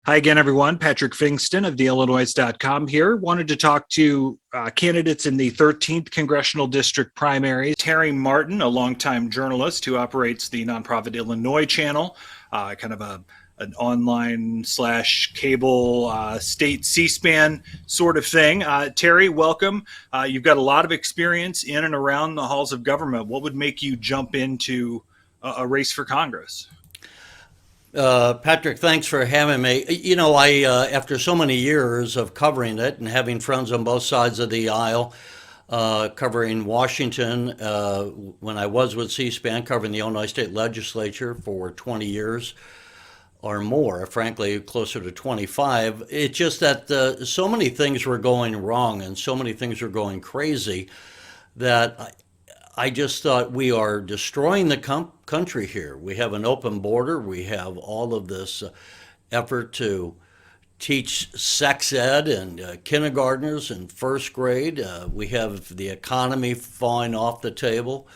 Hi again, everyone. Patrick Pfingsten of theillinois.com here. Wanted to talk to candidates in the 13th Congressional District primary. Terry Martin, a longtime journalist who operates the nonprofit Illinois Channel, kind of an online slash cable state C-SPAN sort of thing. Terry, welcome. You've got a lot of experience in and around the halls of government. What would make you jump into a race for Congress? Patrick, thanks for having me. I after so many years of covering it and having friends on both sides of the aisle, covering Washington, when I was with C-SPAN, covering the Illinois State Legislature for 20 years or more, frankly, closer to 25. It's just that so many things were going wrong and so many things were going crazy that I just thought we are destroying the country here. We have an open border. We have all of this effort to teach sex ed and kindergartners and first grade. We have the economy falling off the table,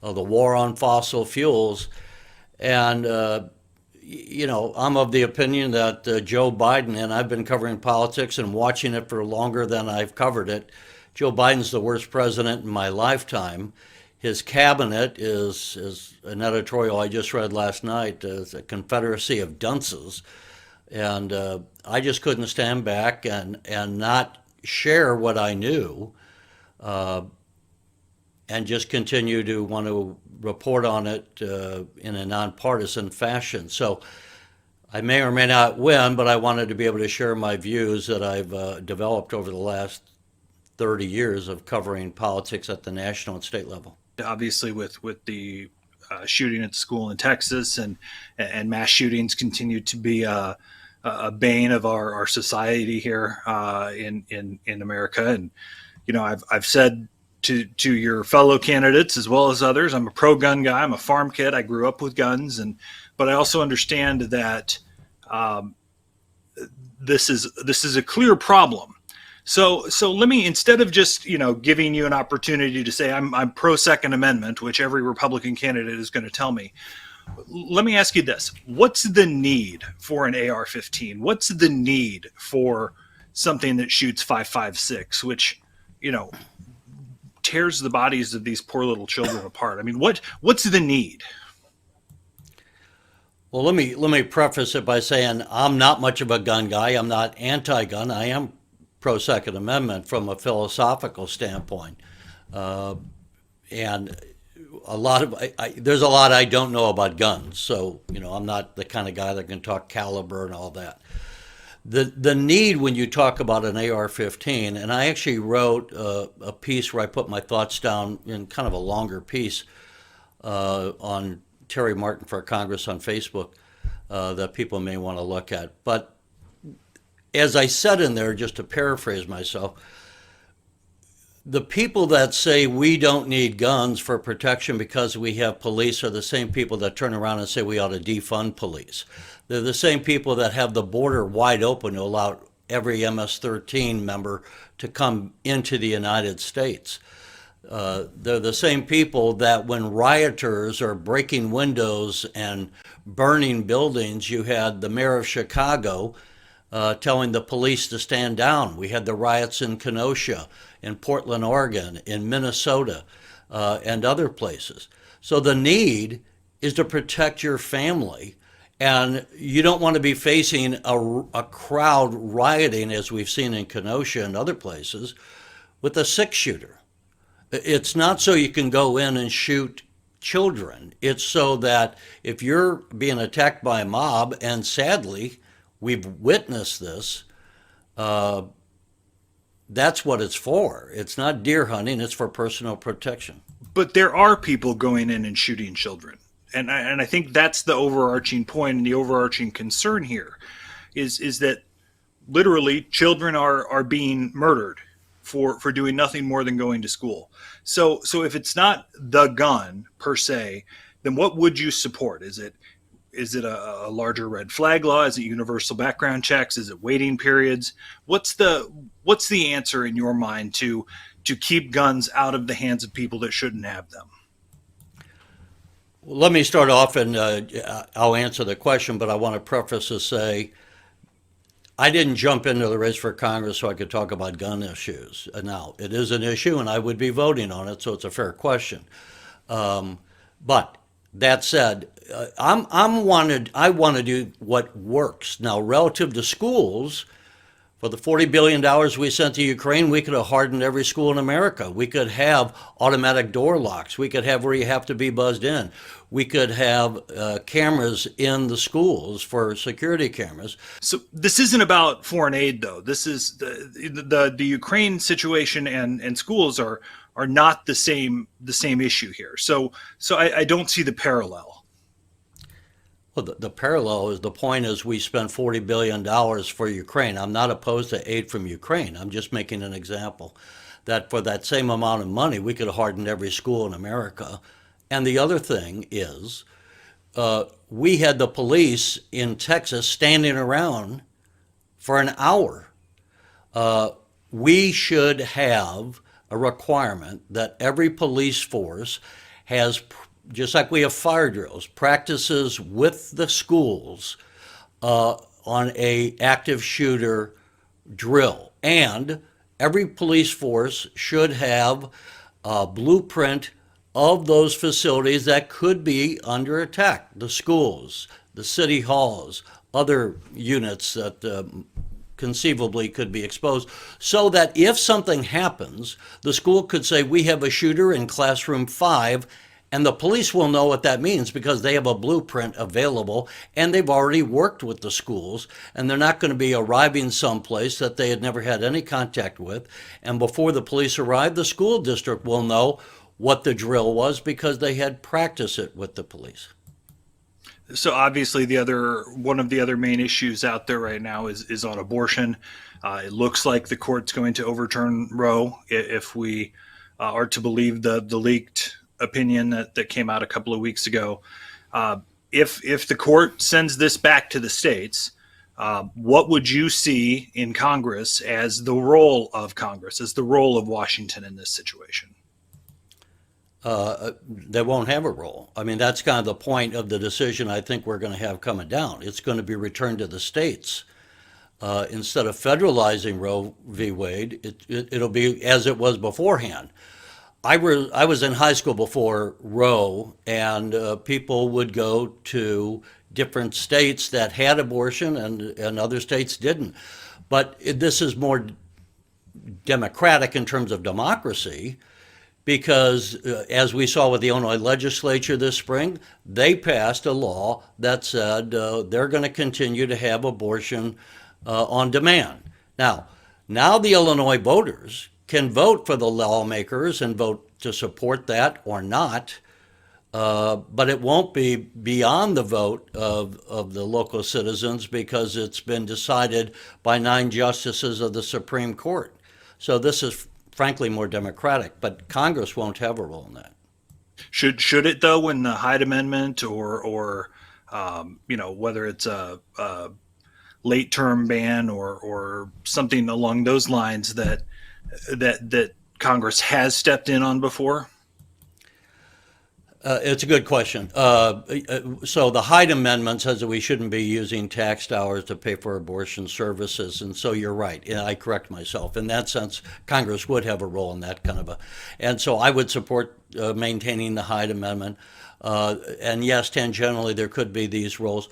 the war on fossil fuels. And, I'm of the opinion that Joe Biden, and I've been covering politics and watching it for longer than I've covered it, Joe Biden's the worst president in my lifetime. His cabinet is an editorial I just read last night, is a confederacy of dunces. And I just couldn't stand back and not share what I knew and just continue to want to report on it in a nonpartisan fashion. So I may or may not win, but I wanted to be able to share my views that I've developed over the last 30 years of covering politics at the national and state level. Obviously, with the shooting at school in Texas and mass shootings continue to be a bane of our society here in America. And I've said to your fellow candidates as well as others, I'm a pro-gun guy. I'm a farm kid. I grew up with guns, but I also understand that this is a clear problem. So let me, instead of just giving you an opportunity to say I'm pro Second Amendment, which every Republican candidate is going to tell me, let me ask you this: what's the need for an AR-15? What's the need for something that shoots 5.56, which tears the bodies of these poor little children apart? I mean, what's the need? Well, let me preface it by saying I'm not much of a gun guy. I'm not anti-gun. I am pro Second Amendment from a philosophical standpoint, and there's a lot I don't know about guns. So I'm not the kind of guy that can talk caliber and all that. The need when you talk about an AR-15, and I actually wrote a piece where I put my thoughts down in kind of a longer piece on Terry Martin for Congress on Facebook that people may want to look at, but as I said in there, just to paraphrase myself, the people that say we don't need guns for protection because we have police are the same people that turn around and say we ought to defund police. They're the same people that have the border wide open to allow every MS-13 member to come into the United States. They're the same people that when rioters are breaking windows and burning buildings, you had the mayor of Chicago telling the police to stand down. We had the riots in Kenosha, in Portland, Oregon, in Minnesota, and other places. So the need is to protect your family. And you don't want to be facing a crowd rioting, as we've seen in Kenosha and other places, with a six-shooter. It's not so you can go in and shoot children. It's so that if you're being attacked by a mob, and sadly, we've witnessed this. That's what it's for. It's not deer hunting. It's for personal protection. But there are people going in and shooting children. And I think that's the overarching point and the overarching concern here is that literally children are being murdered for doing nothing more than going to school. So if it's not the gun per se, then what would you support? Is it a larger red flag law? Is it universal background checks? Is it waiting periods? What's the answer in your mind to keep guns out of the hands of people that shouldn't have them? Well, let me start off and I'll answer the question, but I want to preface to say I didn't jump into the race for Congress so I could talk about gun issues. Now, it is an issue, and I would be voting on it, so it's a fair question. But that said, I want to do what works. Now, relative to schools, for the $40 billion we sent to Ukraine, we could have hardened every school in America. We could have automatic door locks. We could have where you have to be buzzed in. We could have cameras in the schools for security cameras. So this isn't about foreign aid, though. This is the Ukraine situation, and schools are not the same issue here. So I don't see the parallel. Well, the parallel is the point is we spent $40 billion for Ukraine. I'm not opposed to aid from Ukraine. I'm just making an example that for that same amount of money, we could have hardened every school in America. And the other thing is we had the police in Texas standing around for an hour. We should have a requirement that every police force has, just like we have fire drills, practices with the schools on a active shooter drill. And every police force should have a blueprint of those facilities that could be under attack, the schools, the city halls, other units that conceivably could be exposed, so that if something happens, the school could say, we have a shooter in classroom 5, and the police will know what that means because they have a blueprint available and they've already worked with the schools, and they're not going to be arriving someplace that they had never had any contact with. And before the police arrive, the school district will know what the drill was because they had practiced it with the police. So obviously, one of the other main issues out there right now is on abortion. It looks like the court's going to overturn Roe if we are to believe the leaked opinion that came out a couple of weeks ago. If the court sends this back to the states, what would you see in Congress as the role of Congress, as the role of Washington in this situation? They won't have a role. I mean, that's kind of the point of the decision I think we're going to have coming down. It's going to be returned to the states. Instead of federalizing Roe v. Wade, it'll be as it was beforehand. I was in high school before Roe, and people would go to different states that had abortion and other states didn't. But this is more democratic in terms of democracy because, as we saw with the Illinois legislature this spring, they passed a law that said they're going to continue to have abortion on demand. Now the Illinois voters can vote for the lawmakers and vote to support that or not, but it won't be beyond the vote of the local citizens because it's been decided by 9 justices of the Supreme Court. So this is frankly more democratic, but Congress won't have a role in that. Should it though, when the Hyde Amendment or whether it's a late term ban or something along those lines that Congress has stepped in on before? It's a good question. So the Hyde Amendment says that we shouldn't be using tax dollars to pay for abortion services, and so you're right. And I correct myself. In that sense, Congress would have a role in that kind of a. And so I would support maintaining the Hyde Amendment. And yes, tangentially, there could be these roles.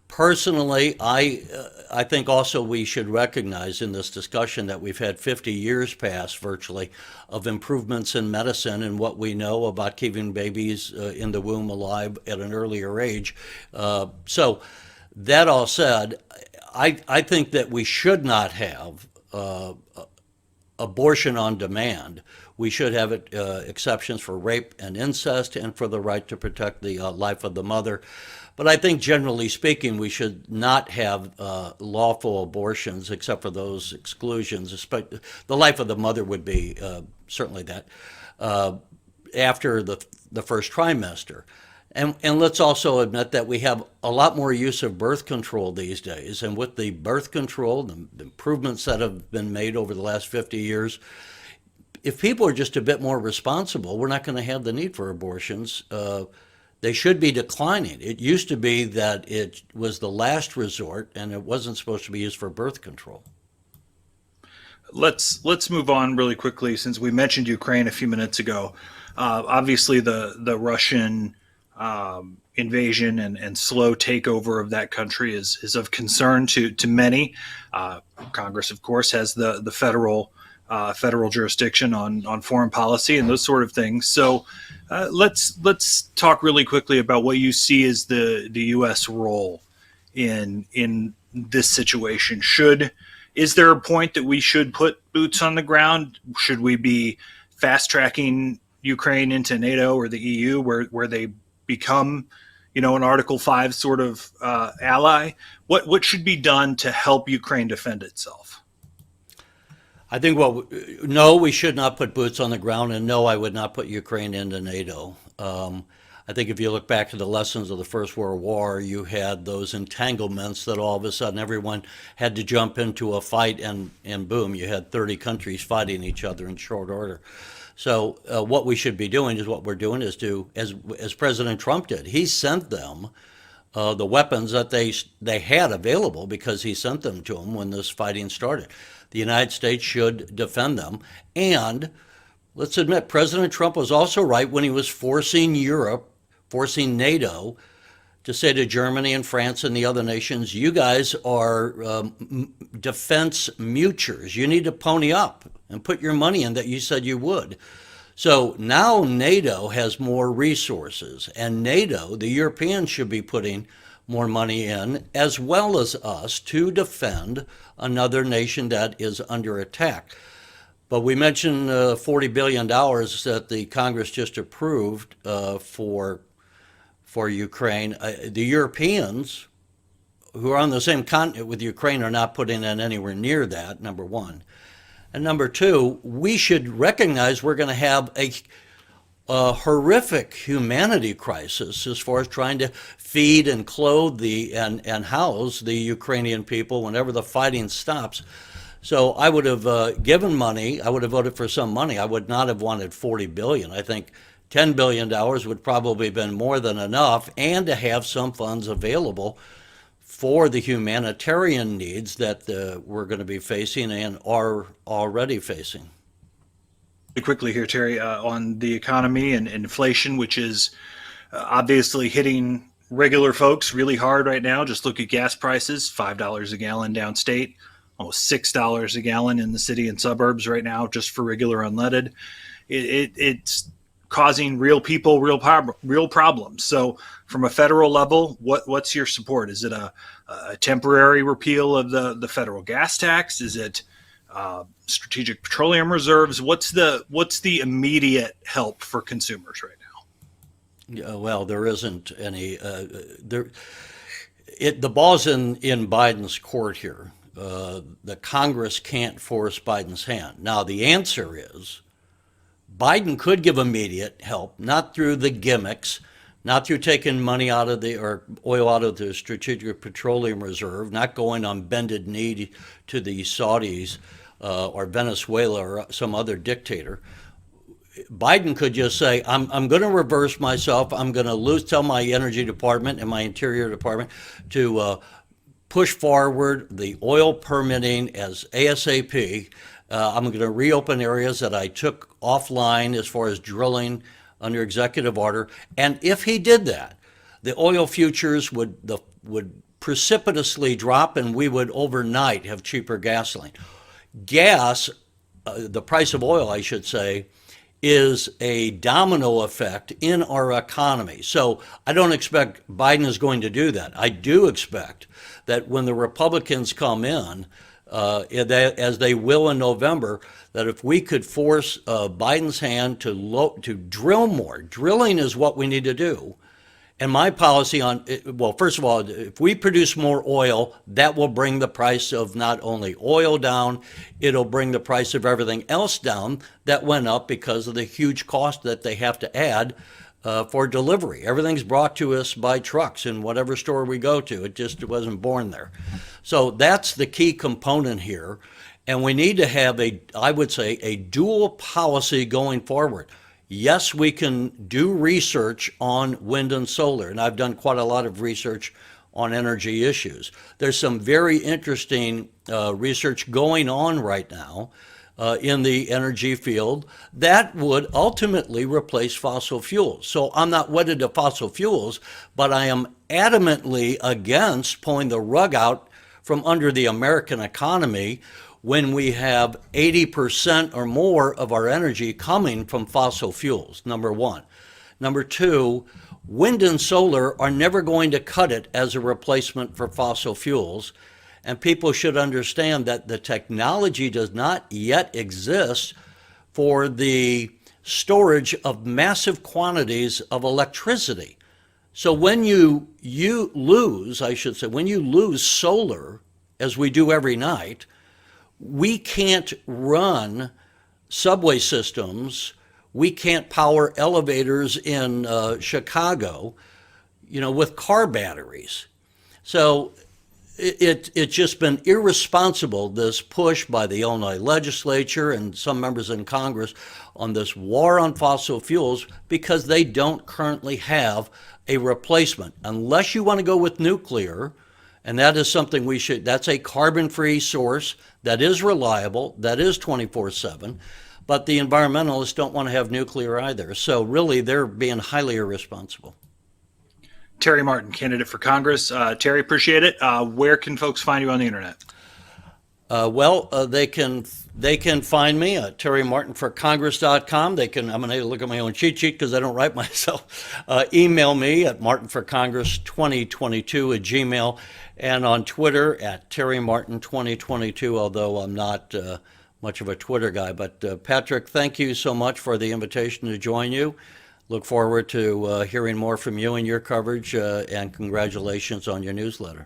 Personally, I think also we should recognize in this discussion that we've had 50 years pass virtually of improvements in medicine and what we know about keeping babies in the womb alive at an earlier age. So that all said, I think that we should not have abortion on demand. We should have exceptions for rape and incest and for the right to protect the life of the mother. But I think generally speaking, we should not have lawful abortions except for those exclusions. The life of the mother would be certainly that after the first trimester. And let's also admit that we have a lot more use of birth control these days. And with the birth control, the improvements that have been made over the last 50 years, if people are just a bit more responsible, we're not going to have the need for abortions. they should be declining. It used to be that it was the last resort and it wasn't supposed to be used for birth control. Let's move on really quickly since we mentioned Ukraine a few minutes ago. Obviously, the Russian invasion and slow takeover of that country is of concern to many. Congress, of course, has the federal jurisdiction on foreign policy and those sort of things. So let's talk really quickly about what you see as the U.S. role in this situation. Is there a point that we should put boots on the ground? Should we be fast tracking Ukraine into NATO or the EU, where they become, an Article 5 sort of ally? What should be done to help Ukraine defend itself? I think, no, we should not put boots on the ground, and no, I would not put Ukraine into NATO. I think if you look back to the lessons of the First World War, you had those entanglements that all of a sudden everyone had to jump into a fight, and boom, you had 30 countries fighting each other in short order. So what we should be doing is what we're doing is as President Trump did. He sent them the weapons that they had available because he sent them to them when this fighting started. The United States should defend them. And let's admit, President Trump was also right when he was forcing NATO to say to Germany and France and the other nations, you guys are defense mutuals. You need to pony up and put your money in that you said you would. So now NATO has more resources, and NATO, the Europeans, should be putting more money in, as well as us, to defend another nation that is under attack. But we mentioned $40 billion that the Congress just approved for Ukraine. The Europeans, who are on the same continent with Ukraine, are not putting in anywhere near that, number one. And number two, we should recognize we're going to have a horrific humanity crisis as far as trying to feed and clothe and house the Ukrainian people whenever the fighting stops. So I would have given money. I would have voted for some money. I would not have wanted $40 billion. I think $10 billion would probably have been more than enough, and to have some funds available for the humanitarian needs that we're going to be facing and are already facing. Quickly here, Terry, on the economy and inflation, which is obviously hitting regular folks really hard right now. Just look at gas prices, $5 a gallon downstate, almost $6 a gallon in the city and suburbs right now, just for regular unleaded. It's causing real people real problems. So from a federal level, what's your support? Is it a temporary repeal of the federal gas tax? Is it strategic petroleum reserves? What's the immediate help for consumers right now? Yeah, well, there isn't any. The ball's in Biden's court here. The Congress can't force Biden's hand. Now, the answer is Biden could give immediate help, not through the gimmicks, not through taking money out of oil out of the Strategic Petroleum Reserve, not going on bended knee to the Saudis or Venezuela or some other dictator. Biden could just say, I'm going to reverse myself. I'm going to tell my Energy Department and my Interior Department to push forward the oil permitting as ASAP. I'm going to reopen areas that I took offline as far as drilling under executive order. And if he did that, the oil futures would precipitously drop, and we would overnight have cheaper gasoline. Gas, the price of oil, I should say, is a domino effect in our economy. So I don't expect Biden is going to do that. I do expect that when the Republicans come in, as they will in November, that if we could force Biden's hand to drill more, drilling is what we need to do. And my policy first of all, if we produce more oil, that will bring the price of not only oil down, it'll bring the price of everything else down that went up because of the huge cost that they have to add for delivery. Everything's brought to us by trucks in whatever store we go to. It wasn't born there. So that's the key component here. And we need to have I would say, a dual policy going forward. Yes, we can do research on wind and solar, and I've done quite a lot of research on energy issues. There's some very interesting research going on right now in the energy field that would ultimately replace fossil fuels. So I'm not wedded to fossil fuels, but I am adamantly against pulling the rug out from under the American economy when we have 80% or more of our energy coming from fossil fuels, number one. Number two, wind and solar are never going to cut it as a replacement for fossil fuels. And people should understand that the technology does not yet exist for the storage of massive quantities of electricity. So when you lose, I should say, when you lose solar, as we do every night, we can't run subway systems, we can't power elevators in Chicago, with car batteries. So it's just been irresponsible, this push by the Illinois legislature and some members in Congress on this war on fossil fuels, because they don't currently have a replacement. Unless you want to go with nuclear, and that is something that's a carbon-free source that is reliable, that is 24/7, but the environmentalists don't want to have nuclear either. So really, they're being highly irresponsible. Terry Martin, candidate for Congress. Terry, appreciate it. Where can folks find you on the internet? They can find me at terrymartinforcongress.com. I'm going to look at my own cheat sheet because I don't write myself. Email me at martinforcongress2022@gmail, and on Twitter at terrymartin2022, although I'm not much of a Twitter guy. But Patrick, thank you so much for the invitation to join you. Look forward to hearing more from you and your coverage, and congratulations on your newsletter.